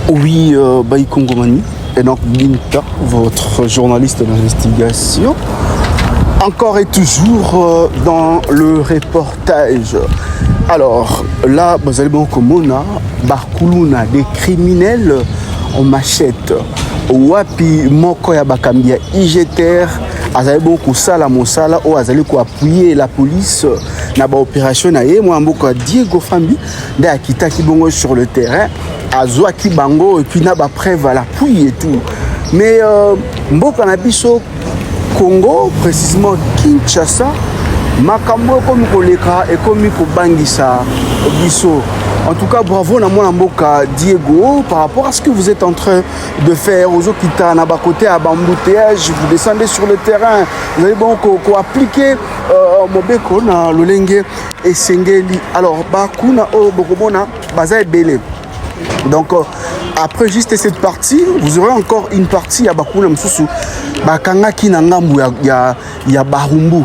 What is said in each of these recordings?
Oui, Baïkongomani, Enoch Binta, votre journaliste d'investigation. Encore et toujours dans le reportage. Alors là, vous allez voir comment Barkuluna, des criminels en machette. Wapi moko ya bakambia IGTR azali beaucoup sala mosala o azali ko appuyer la police na ba opération na ye moi mboka Diego Fambi nda akita ki bongo sur le terrain azwa ki bango et puis na ba preuve à l'appui et tout mais mboka na biso Congo précisément Kinshasa makambo comme koleka et comme ko bangisa biso. En tout cas, bravo à mon mboka Diego par rapport à ce que vous êtes en train de faire aux Okita, à côté à Bamboutéage, vous descendez sur le terrain, vous allez bon appliquer Mobeko na Lolenge et Sengeli. Alors, Bakuna o Bokobona, Baza et Belé. Donc, après juste cette partie, vous aurez encore une partie à Bakuna Msusu, Bakanga Kinangambu ya Barumbu.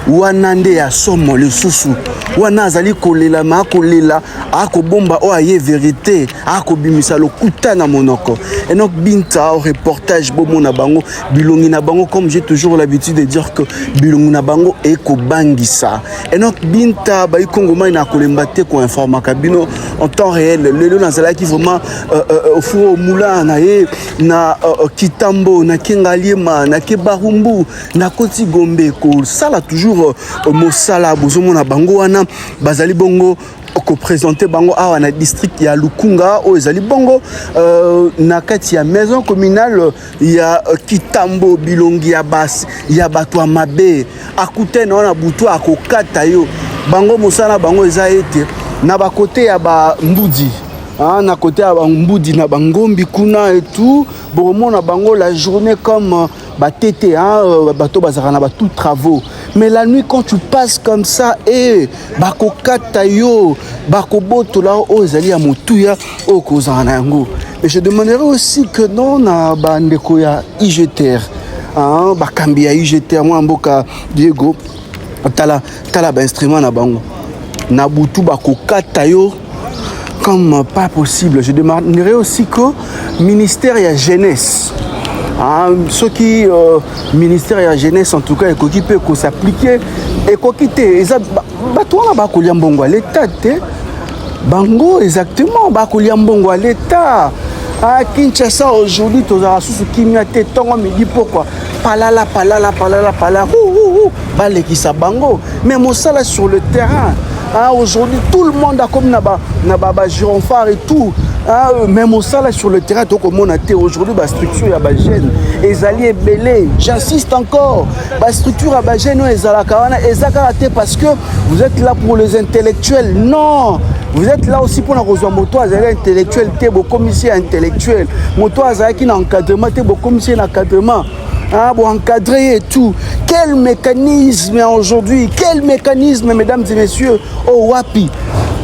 Wanande ya somo le susu wana azali kolela ma kolela ako bomba o aye vérité ako bimisa lokuta na monoko. Enoch Binta au reportage bomona bango bilongi na bango comme j'ai toujours l'habitude de dire que bilongi na bango eko bangisa. Enoch Binta ba ikongoma na kolemba te ko informa kabino en temps réel le nazala qui vraiment au fou moulin na ye na Kitambo na Kingaliema na Kebarumbu na Koti Gombe ko sala toujours mosala bozomona bango wana bazali bongo ko présenter bango awa na district ya Lukunga o ezali bongo na kati ya maison communale ya Kitambo bilongi ya basi ya bato mabe akute na butu akokata yo bango mosala bango eza ete na ba côté ya ba mbudi na côté ya ba mbudi na bangombi kuna et tout bon na bango la journée comme tété bateau bazarana ba tout travaux mais la nuit quand tu passes comme ça et bako katayo bako boto là o ezali ya motuya o kozana yango. Et je demanderai aussi que non na bandeko ya IGTR bakambi ya IGTR moi mboka Diego tala ba instrument na bango na butu bako katayo comme pas possible. Je demanderai aussi que ministère ya jeunesse ce qui ministère de la jeunesse en tout cas qui peut s'appliquer et qui quitter batona ba kolia mbongo l'état te bango exactement ba kolia mbongo l'état à Kinshasa aujourd'hui tozara susu kimia te tongo me dit pourquoi palala balekisa bango mais mosala sur le terrain aujourd'hui tout le monde a comme na ba gironfar et tout même au salaire sur le terrain donc on a été aujourd'hui la structure ya ba jeune ezali belé j'insiste encore la structure ya ba jeune ezala kawana ezaka te parce que vous êtes là pour les intellectuels non vous êtes là aussi pour la rejoindre moto azali intellectuel te bo commissaire intellectuel moto azali qui na encadrement te bo commissaire encadrement pour encadrer et tout. Quel mécanisme aujourd'hui, quel mécanisme, mesdames et messieurs, au Wapi,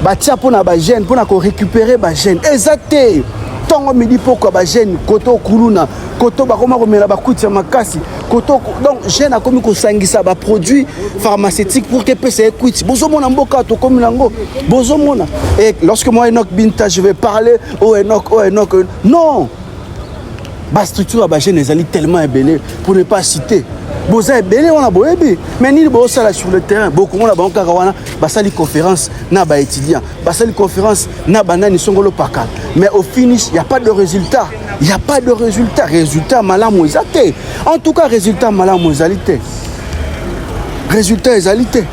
batia pour na ba jeune, pour na récupérer ba jeune. Exacté. Tongo me dit pourquoi ba jeune, koto kuluna, koto ba koma komela ba kutia makasi, koto donc jeune a komi ko sangisa ba produit pharmaceutique pour que pese kuiti. Bozomona mboka to komi nango. Bozomona. Et lorsque moi Enoch Binta je vais parler Enoch non. La structure à Bagé n'est tellement ébellée pour ne pas citer. Boza ébellé on a boébi mais ni bo sala sur le terrain beaucoup on a banka kawana basali conférence na ba étudiant basali conférence na banani songolo paka mais au finish il y a pas de résultat résultat malamu ezate en tout cas résultat malamu ezalité résultat ezalité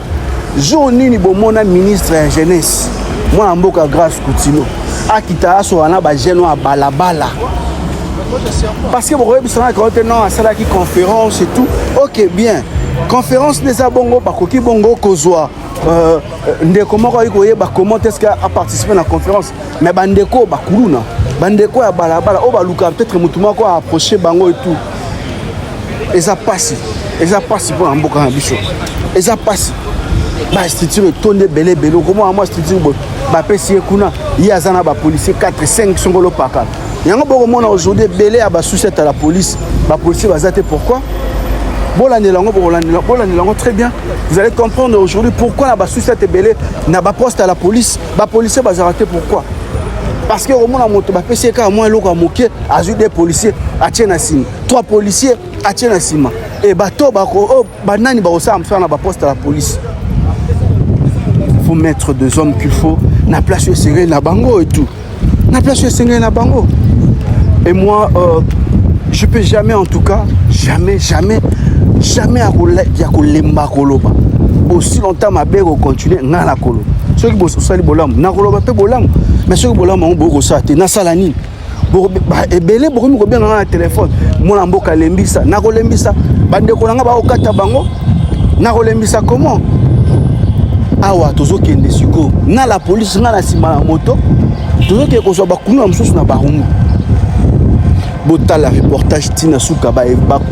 jour nini bomona ministre de la jeunesse moi mboka grâce Koutino akita so wana ba jeune a balabala. Parce que vous voyez, non, c'est là qui conférence et tout. Ok, bien. Conférence des abongo, bakoki bongo kozwa. Ndeko moko ikoye ba comment est-ce qu'il a participé à la conférence. Mais bandeko bakuluna. Bandeko ya balabala o baluka peut-être mutuma ko approcher bango et tout. Et ça passe pour un mboka biso. Et ça passe. Ba structure tonde belé comment moi structure ba pesi kuna yazana ba policier 4 5 songolo paka. Yango boko mona aujourd'hui belé à ba sous-chef à la police va zate pourquoi très bien. Vous allez comprendre aujourd'hui pourquoi la sous-chef est belé n'a pas poste à la police, ba policier va arrêter pourquoi Parce que au moins la moto, PCK à moins l'eau à moquer, a eu des policiers à Tchénassima. 3 policiers à Tchénassima. Et bateau, banani, ça me fait un poste à la police. Il faut mettre des hommes qu'il faut. Na place serré na bango et tout. Na place serré na bango. Et moi, je peux jamais, en tout cas, jamais à kolemba koloba. Aussi longtemps ma belle continue na la kolo. Ceux qui bossent sur les bolam, na koloba pe bolam. Mais ceux qui bolam on bogo ça te na salani. Et belé bokomi ko bien na téléphone. Mon mboka lembisa, na kolembisa. Bande ko nga ba okata bango. Na kolembisa comment? Awa tozo kende siko. Na la police na la sima la moto. Tozo ke ko so ba kunu amsusu na barungu. Bota la reportage tina suka ba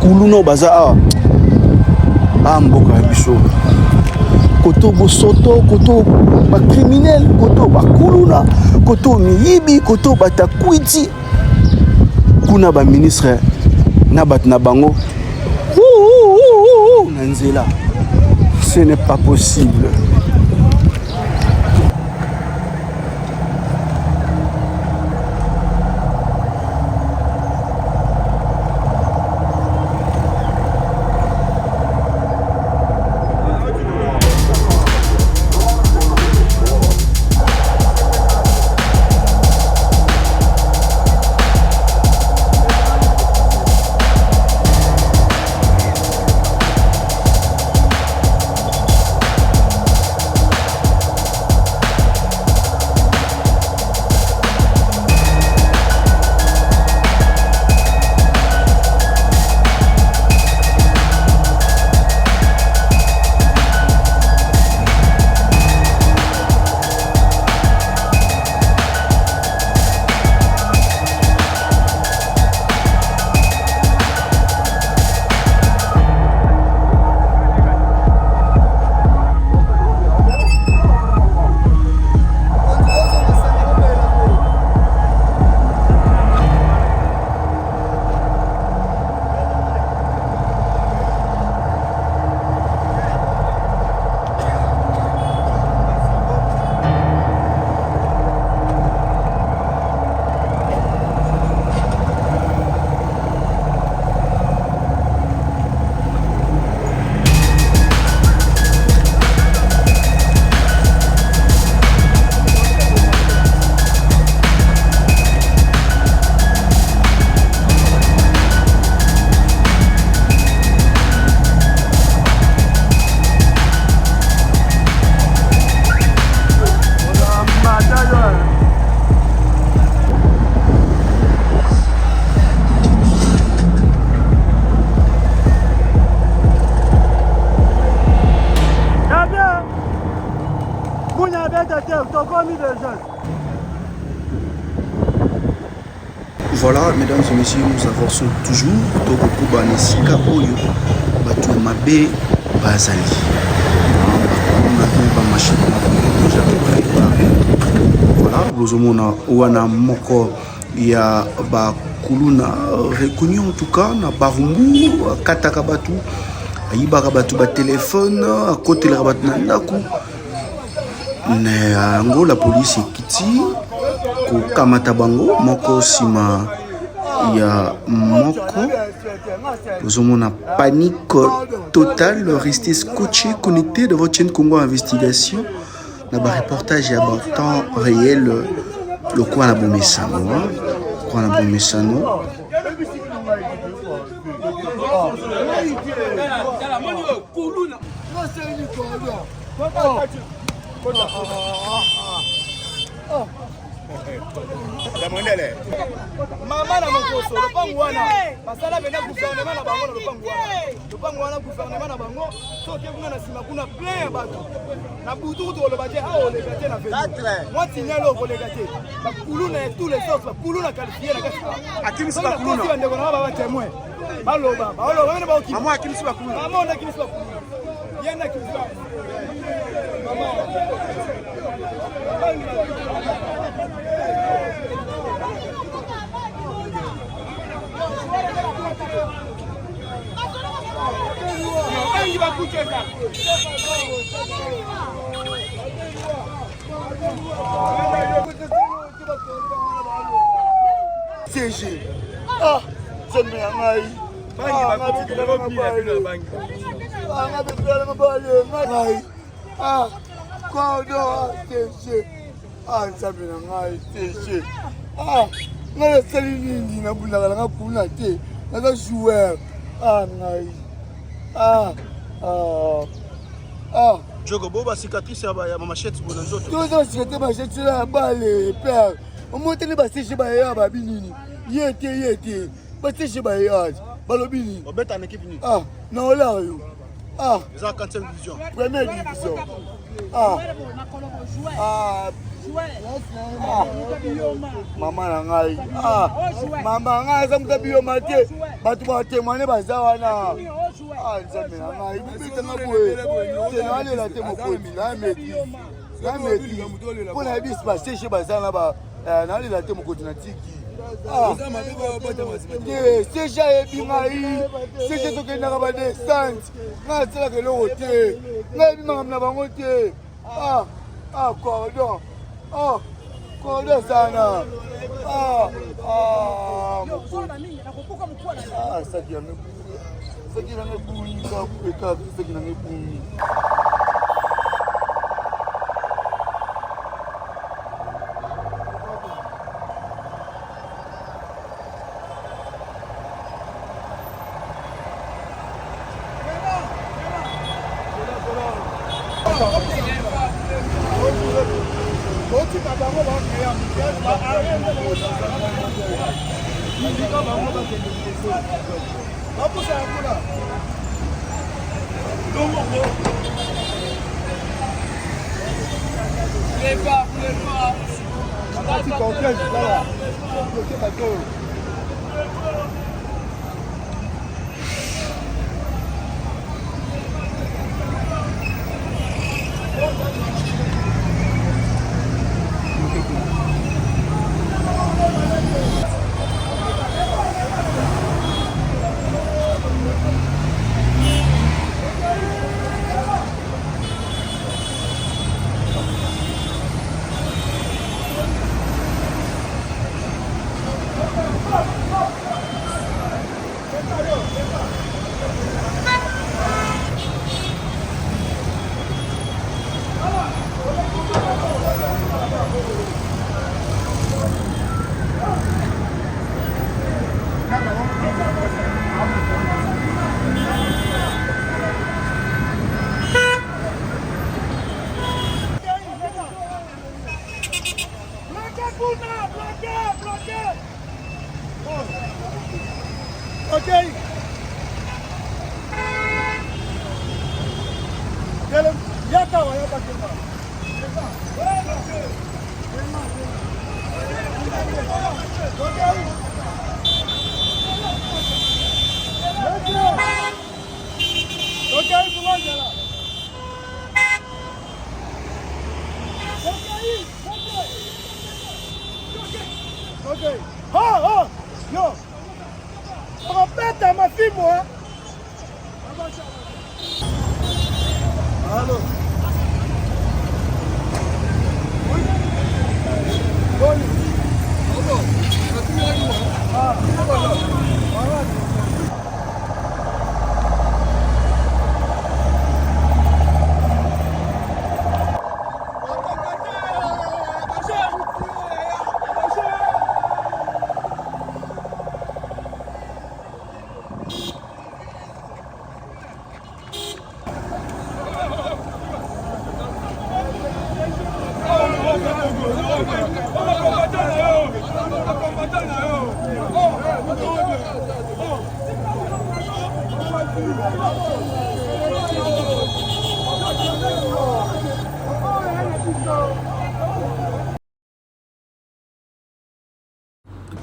kulu no baza mboka biso. Koto bosoto, koto ba criminel, koto ba kuluna, koto miyibi, koto batakwiti. Kuna ba ministre na bat na bango. Nanzela. Ce n'est pas possible. Voilà, mesdames et messieurs, nous avançons toujours. Tokokuba Nesika Oyo, Batu Mabe Bazali. Déjà préparé. Voilà, Bozomona Wana Moko, il y a Bakuluna reconnu en tout cas, na Barumbu, Katakabatu, Ibarabatu ba téléphone, à côté de la Batnandaku. Ngo la police ekiti ko kamata bango moko sima ya moko bozomona panique totale. Restez scotché connecté de votre chaîne Congo Investigation na ba reportage ya ba temps réel le quoi na bomesano quoi na bomesano. Mama na mokoso lopango wana basala bena gouvernement na bango na lopango wana gouvernement na bango so ke kuna na sima kuna plein ya bato na butu to loba te a o legate na velo moi signalo ko legate ba kuluna tous les autres ba kuluna qualifier na kasa akimi siba kuluna ba ndeko na ba témoin baloba mena ba okimi mama akimi siba kuluna mama ona akimi siba kuluna yenda akimi siba mama CG. Ah, c'est bien, Maï. Ah, cordon, CG. Ah, c'est bien, Maï, CG. Ah, on a Saline, on a Pounate, on a joueur. Ah, Maï. Ah, ah. Jogo boba cicatrice ya machette bona nzoto. Tozo cicatrice machette la balle père. On monte les basses ba ya ba binini. Yete. Basses ba ya. Balobini. On bête en équipe ni. Ah, non là yo. Ah, ça 45 division. Première division. Ah. Ah. Maman nangai. Ah. Maman ngai zamta bioma te. Batu ba témoigner bazawana. Ah, nzambe nangai. Bibita ngabwe. Tena lela te mokoni na meti. Na meti. Pona bis ba séché bazana ba na lela te mokoni na tiki. Ah. Séché ebingai. Séché tokenda ba descente. Na tsela ke lo te. Na bimanga na bango te. Ah. Ah, cordon. Oh, cordon sana. Ah. Ah. Ah, ça qui a ce qui n'a pas bouni, ce qui n'a pas bouni.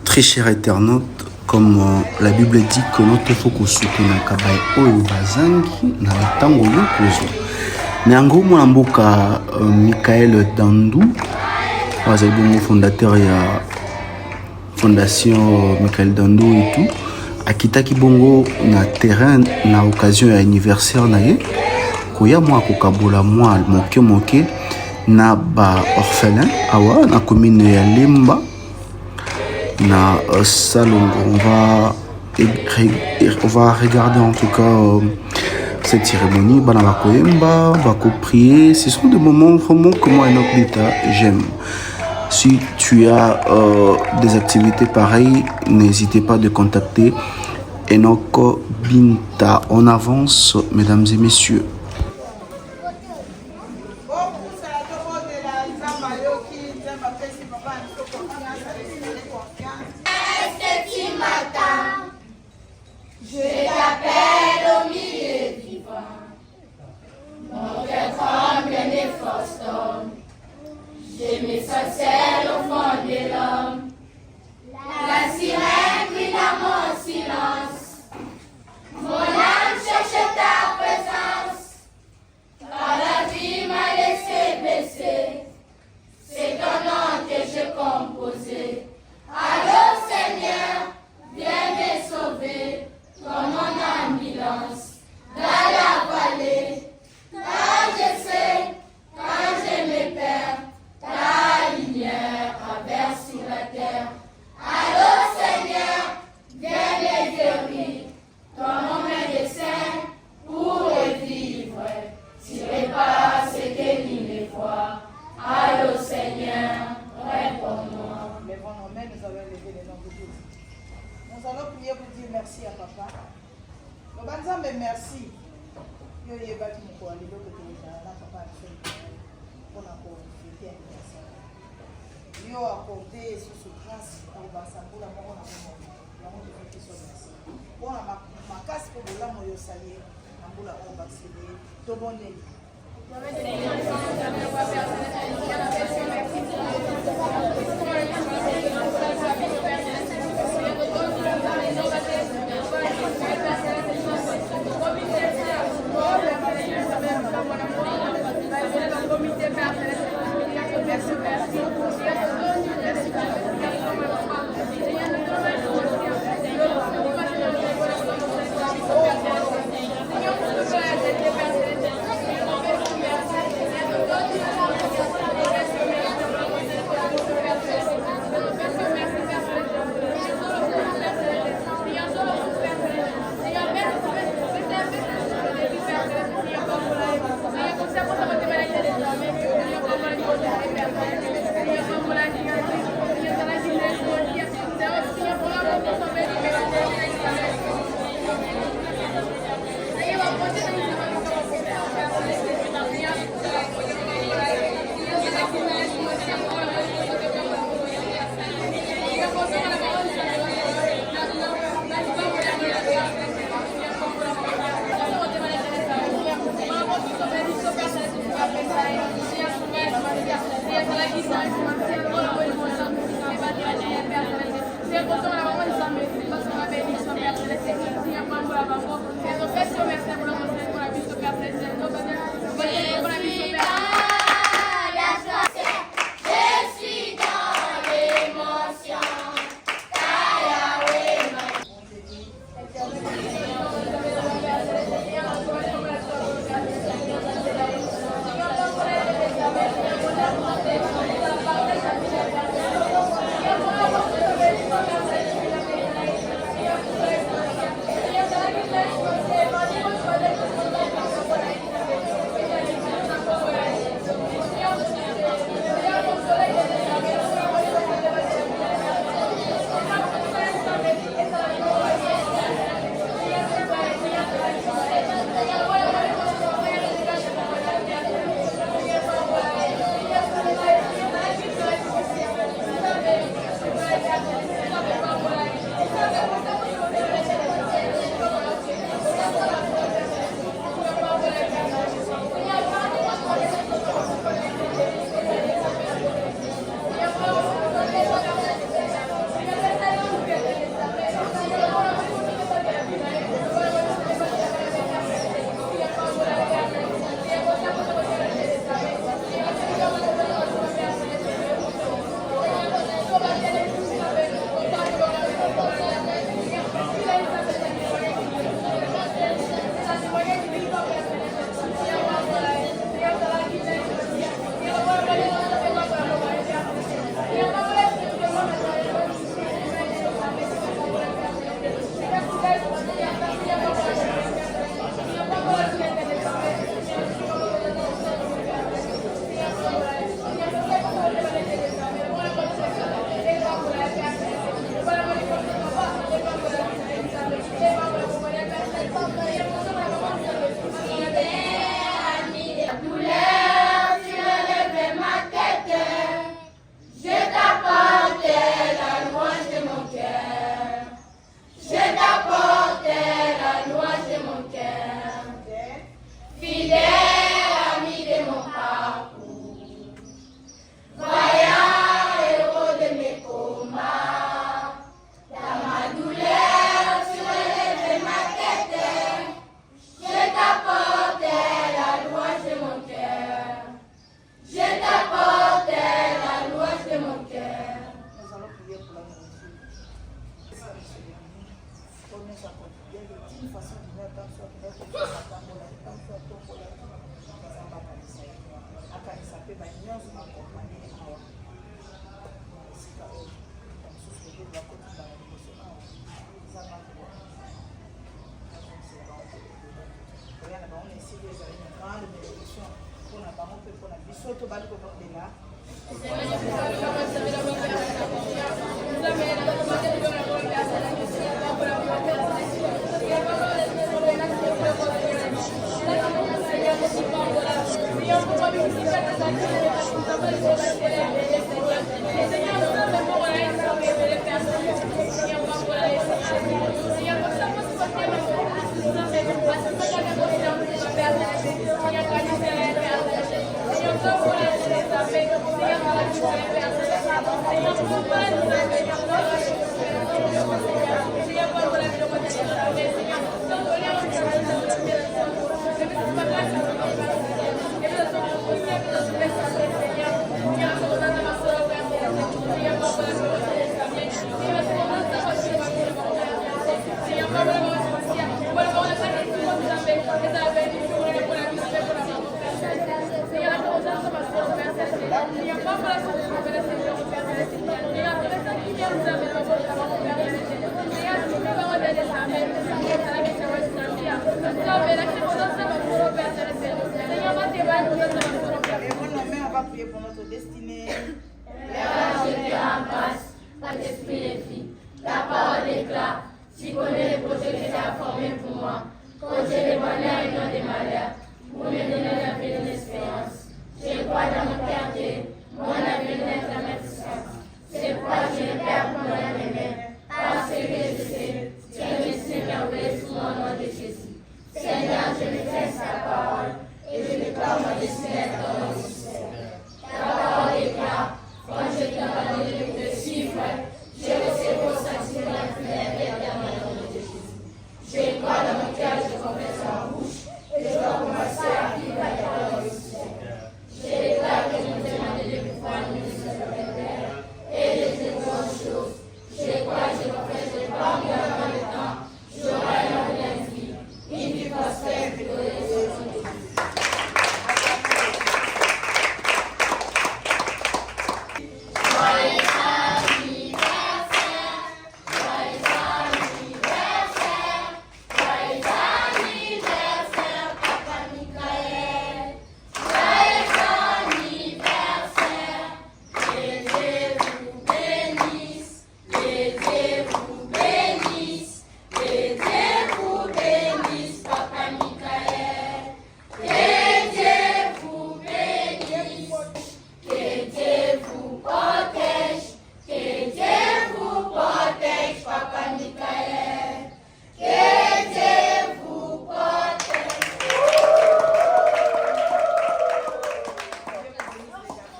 Très cher internaute, comme la Bible dit que notre faut qu'on soutienne kabai oyo bazangi na tango yokozo. Nango mwana mboka Michael Dandou, azali bongo fondateur ya fondation Michael Dandou et tout, akitaki bongo na terrain na occasion ya anniversaire na ye koya mwa kokabola mwa moke na ba orphelin awa na commune ya Lemba na Salongo. On va regarder en tout cas cette cérémonie. Bana bakoyemba, bako prier. Ce sont des moments vraiment que moi Enoch Binta j'aime. Si tu as des activités pareilles, n'hésitez pas de contacter Enoch Binta. On avance, mesdames et messieurs.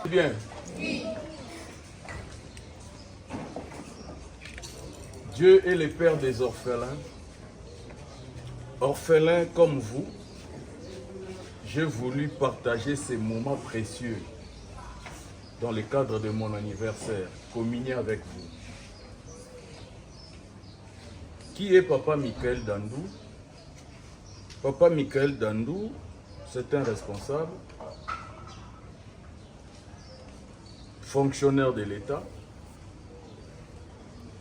Bien. Dieu est le père des orphelins. Orphelins comme vous, j'ai voulu partager ces moments précieux dans le cadre de mon anniversaire, communier avec vous. Qui est Papa Michael Dandou? Papa Michael Dandou, c'est un responsable, fonctionnaire de l'État.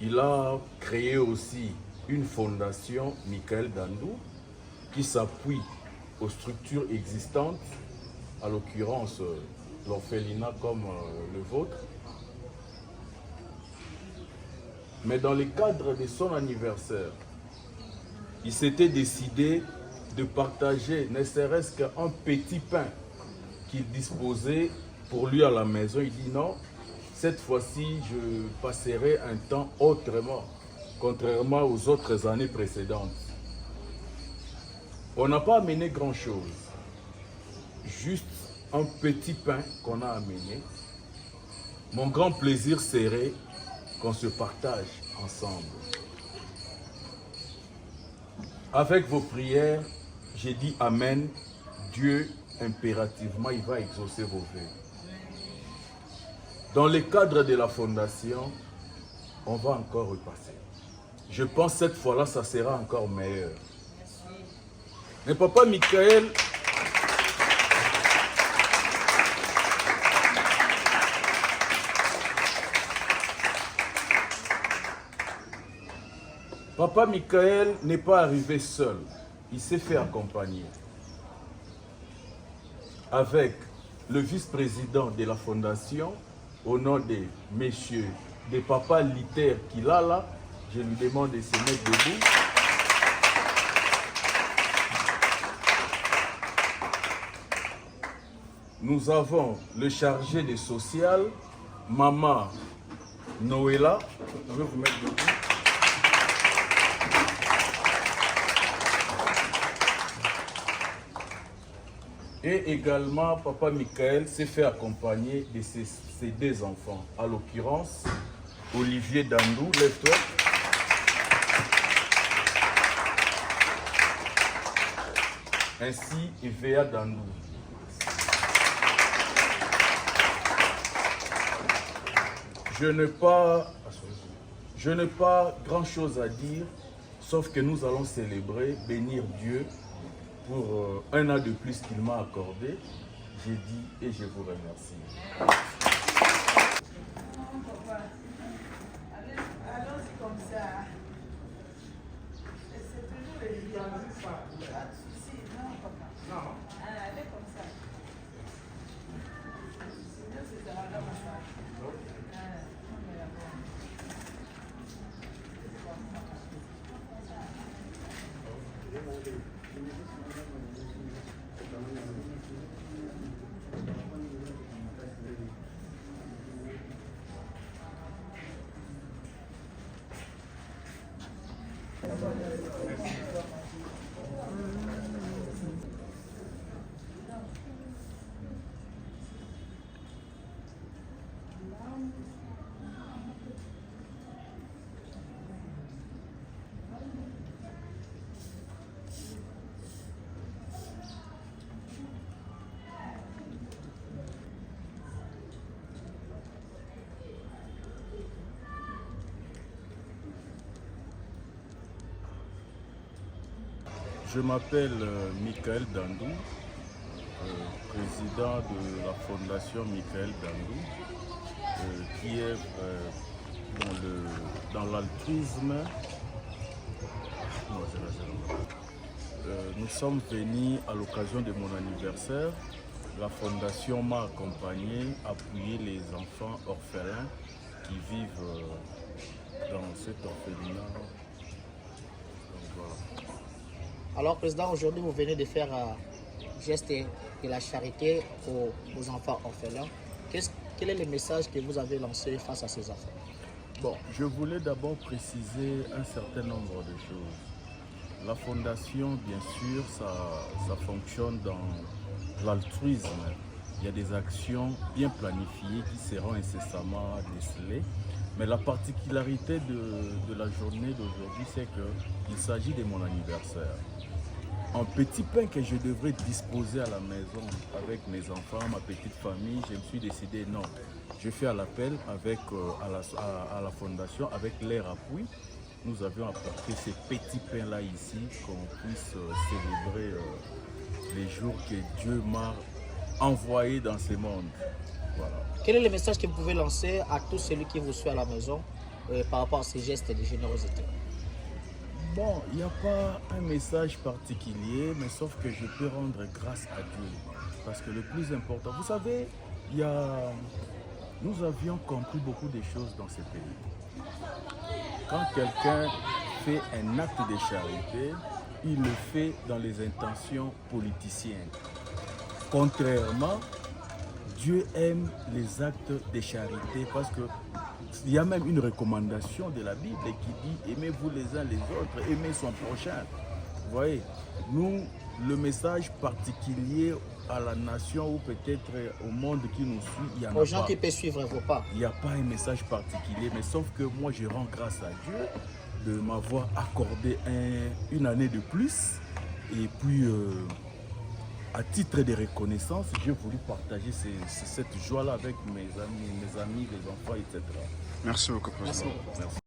Il a créé aussi une fondation, Michael Dandou, qui s'appuie aux structures existantes, à l'occurrence l'orphelinat comme le vôtre. Mais dans le cadre de son anniversaire, il s'était décidé de partager ne serait-ce qu'un petit pain qu'il disposait pour lui à la maison. Il dit non, cette fois-ci je passerai un temps autrement, contrairement aux autres années précédentes. On n'a pas amené grand-chose, juste un petit pain qu'on a amené. Mon grand plaisir serait qu'on se partage ensemble. Avec vos prières, j'ai dit Amen. Dieu, impérativement, il va exaucer vos vœux. Dans le cadre de la fondation, on va encore repasser. Je pense que cette fois-là, ça sera encore meilleur. Mais papa Michael, Papa Michael n'est pas arrivé seul. Il s'est fait accompagner avec le vice-président de la fondation, au nom des messieurs, des papas litères qu'il a là. Je lui demande de se mettre debout. Nous avons le chargé des sociales, Maman Noëlla. Je vais vous mettre debout. Et également, Papa Michael s'est fait accompagner de ses deux enfants. À l'occurrence, Olivier Dandou, lève-toi. Ainsi, Evea Dandou. Je n'ai pas grand-chose à dire, sauf que nous allons célébrer, bénir Dieu pour un an de plus qu'il m'a accordé. J'ai dit et je vous remercie. Allons-y comme ça. C'est toujours les liens. Pas de souci. Non, papa. Non. Allez comme ça. C'est bien, c'est ça. Je m'appelle Michael Dandou, président de la fondation Michael Dandou, qui est dans l'altruisme. Nous sommes venus à l'occasion de mon anniversaire. La fondation m'a accompagné, appuyé les enfants orphelins qui vivent dans cet orphelinat. Donc, voilà. Alors, Président, aujourd'hui, vous venez de faire un geste de la charité aux enfants orphelins. Quel est le message que vous avez lancé face à ces enfants? Bon, je voulais d'abord préciser un certain nombre de choses. La fondation, bien sûr, ça fonctionne dans l'altruisme. Il y a des actions bien planifiées qui seront incessamment décelées. Mais la particularité de la journée d'aujourd'hui, c'est qu'il s'agit de mon anniversaire. Un petit pain que je devrais disposer à la maison avec mes enfants, ma petite famille, je me suis décidé non. Je fais un appel à la fondation avec leur appui. Nous avions apporté ces petits pains-là ici, qu'on puisse célébrer les jours que Dieu m'a envoyés dans ce monde. Voilà. Quel est le message que vous pouvez lancer à tous celui qui vous suit à la maison par rapport à ces gestes de générosité? Bon, il n'y a pas un message particulier, mais sauf que je peux rendre grâce à Dieu. Parce que le plus important, vous savez, nous avions compris beaucoup de choses dans ce pays. Quand quelqu'un fait un acte de charité, il le fait dans les intentions politiciennes. Contrairement, Dieu aime les actes de charité parce qu'il y a même une recommandation de la Bible qui dit « Aimez-vous les uns les autres, aimez son prochain ». Vous voyez, nous, le message particulier à la nation ou peut-être au monde qui nous suit, il y en a pas. Aux gens qui peuvent suivre vos pas. Il n'y a pas un message particulier, mais sauf que moi, je rends grâce à Dieu de m'avoir accordé une année de plus. Et puis, à titre de reconnaissance, j'ai voulu partager cette joie-là avec mes amis, les enfants, etc. Merci beaucoup, président. Merci beaucoup. Merci.